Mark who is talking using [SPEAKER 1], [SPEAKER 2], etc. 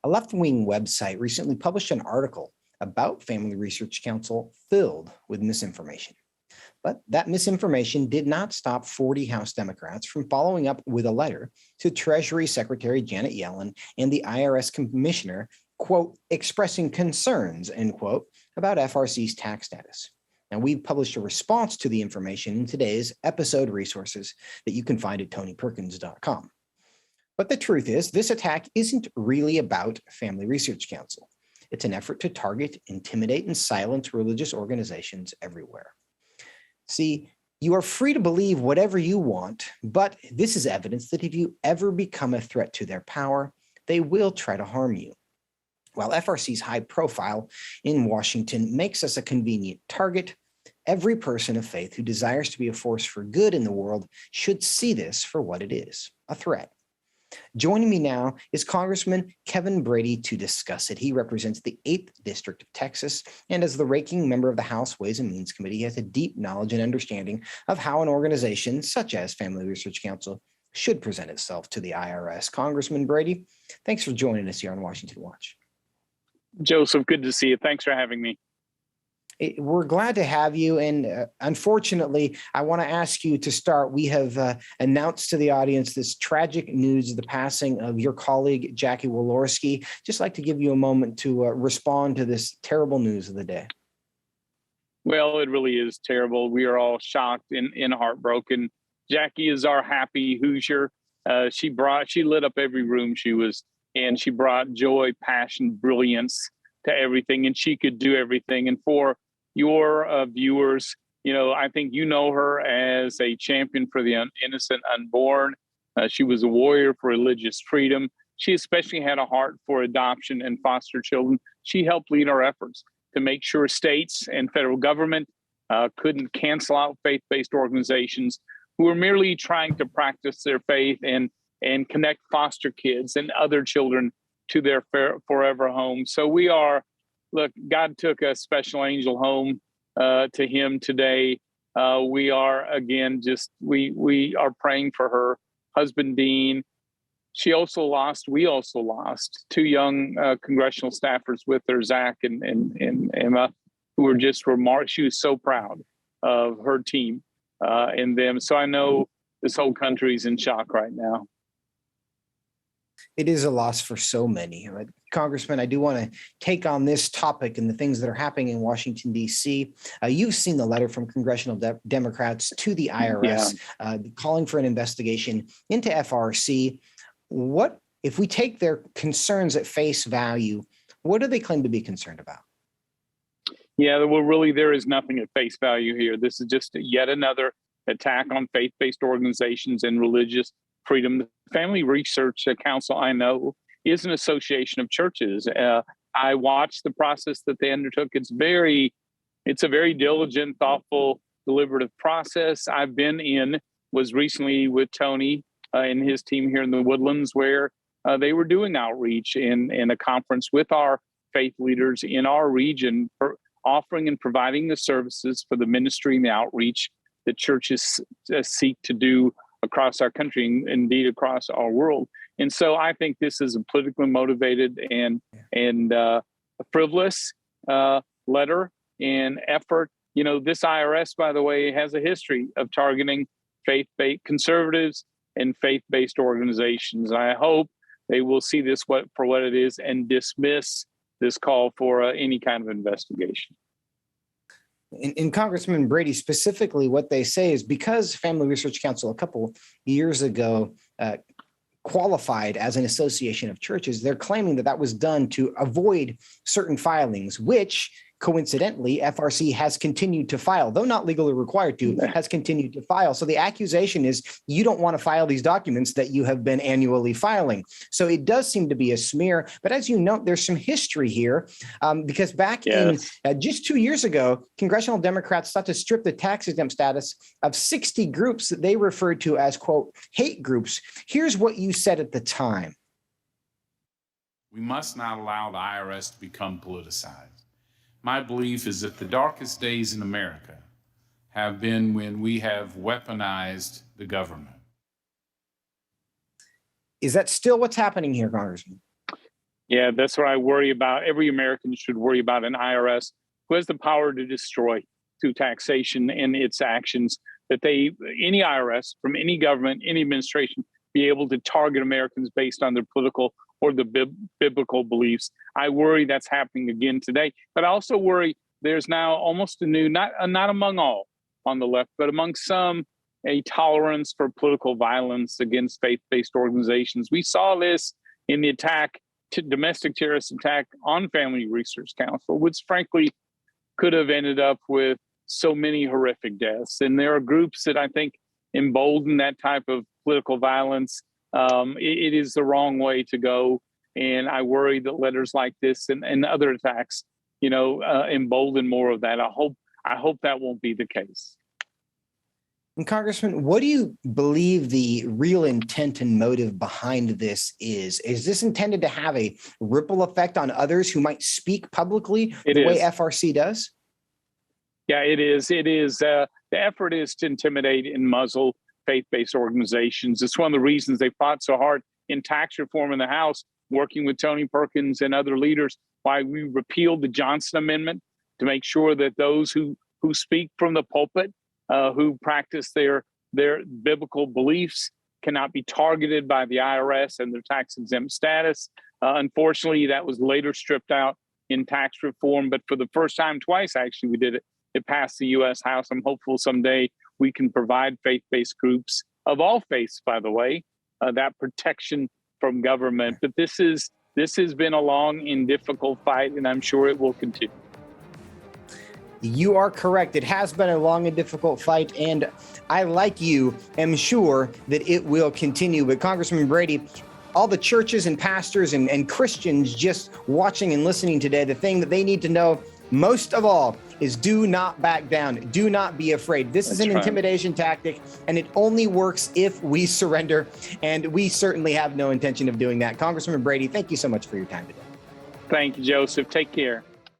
[SPEAKER 1] A left-wing website recently published an article about Family Research Council filled with misinformation. But that misinformation did not stop 40 House Democrats from following up with a letter to Treasury Secretary Janet Yellen and the IRS Commissioner, quote, expressing concerns, end quote, about FRC's tax status. Now, we've published a response to the information in today's episode resources that you can find at tonyperkins.com. But the truth is, this attack isn't really about Family Research Council. It's an effort to target, intimidate, and silence religious organizations everywhere. See, you are free to believe whatever you want, but this is evidence that if you ever become a threat to their power, they will try to harm you. While FRC's high profile in Washington makes us a convenient target, every person of faith who desires to be a force for good in the world should see this for what it is, a threat. Joining me now is Congressman Kevin Brady to discuss it. He represents the 8th District of Texas, and as the ranking member of the House Ways and Means Committee, he has a deep knowledge and understanding of how an organization such as Family Research Council should present itself to the IRS. Congressman Brady, thanks for joining us here on Washington Watch.
[SPEAKER 2] Joseph, good to see you. Thanks for having me.
[SPEAKER 1] We're glad to have you. And unfortunately, I want to ask you to start. We have announced to the audience this tragic news of the passing of your colleague, Jackie Walorski. Just like to give you a moment to respond to this terrible news of the day.
[SPEAKER 2] Well, it really is terrible. We are all shocked and heartbroken. Jackie is our happy Hoosier. She lit up every room she was in. She brought joy, passion, brilliance to everything, and she could do everything. And for your viewers, I think you know her as a champion for the innocent unborn. She was a warrior for religious freedom. She especially had a heart for adoption and foster children. She helped lead our efforts to make sure states and federal government couldn't cancel out faith-based organizations who were merely trying to practice their faith and connect foster kids and other children to their forever home. So God took a special angel home to him today. We are, again, we are praying for her husband, Dean. We also lost 2 young congressional staffers with her, Zach and Emma, who were just remarkable. She was so proud of her team and them. So I know this whole country is in shock right now.
[SPEAKER 1] It is a loss for so many. Congressman, I do want to take on this topic and the things that are happening in Washington, D.C. You've seen the letter from congressional Democrats to the IRS calling for an investigation into FRC. What, if we take their concerns at face value, what do they claim to be concerned about?
[SPEAKER 2] Yeah, well, really, there is nothing at face value here. This is just yet another attack on faith-based organizations and religious freedom. The Family Research Council, I know, is an association of churches. I watched the process that they undertook. It's a very diligent, thoughtful, deliberative process. Was recently with Tony and his team here in the Woodlands, where they were doing outreach in a conference with our faith leaders in our region, offering and providing the services for the ministry and the outreach that churches seek to do across our country and indeed across our world. And so I think this is a politically motivated and a frivolous letter and effort. This IRS, by the way, has a history of targeting faith-based conservatives and faith-based organizations. I hope they will see this for what it is and dismiss this call for any kind of investigation.
[SPEAKER 1] In Congressman Brady, specifically what they say is because Family Research Council a couple years ago qualified as an association of churches, they're claiming that was done to avoid certain filings, which coincidentally, FRC has continued to file, though not legally required to, has continued to file. So the accusation is you don't want to file these documents that you have been annually filing. So it does seem to be a smear. But as you note, there's some history here because back in just 2 years ago, congressional Democrats sought to strip the tax exempt status of 60 groups that they referred to as, quote, hate groups. Here's what you said at the time.
[SPEAKER 3] We must not allow the IRS to become politicized. My belief is that the darkest days in America have been when we have weaponized the government.
[SPEAKER 1] Is that still what's happening here, Congressman?
[SPEAKER 2] Yeah, that's what I worry about. Every American should worry about an IRS who has the power to destroy through taxation and its actions, that any IRS from any government, any administration, be able to target Americans based on their political or the biblical beliefs. I worry that's happening again today, but I also worry there's now almost a new, not among all on the left, but among some, a tolerance for political violence against faith-based organizations. We saw this in the domestic terrorist attack on Family Research Council, which frankly could have ended up with so many horrific deaths. And there are groups that I think embolden that type of political violence. It is the wrong way to go. And I worry that letters like this and other attacks, embolden more of that. I hope that won't be the case.
[SPEAKER 1] And Congressman, what do you believe the real intent and motive behind this is? Is this intended to have a ripple effect on others who might speak publicly way FRC does?
[SPEAKER 2] Yeah, it is. It is. The effort is to intimidate and muzzle faith-based organizations. It's one of the reasons they fought so hard in tax reform in the House, working with Tony Perkins and other leaders, why we repealed the Johnson Amendment to make sure that those who speak from the pulpit, who practice their biblical beliefs, cannot be targeted by the IRS and their tax-exempt status. Unfortunately, that was later stripped out in tax reform, but for the first time twice, actually, we did it. It passed the U.S. House. I'm hopeful someday we can provide faith-based groups of all faiths, by the way, that protection from government. But this has been a long and difficult fight, and I'm sure it will continue.
[SPEAKER 1] You are correct. It has been a long and difficult fight, and I, like you, am sure that it will continue. But Congressman Brady, all the churches and pastors and Christians just watching and listening today, the thing that they need to know most of all is do not back down. Do not be afraid. This is an intimidation tactic, and it only works if we surrender, and we certainly have no intention of doing that. Congressman Brady, thank you so much for your time today.
[SPEAKER 2] Thank you, Joseph. Take care.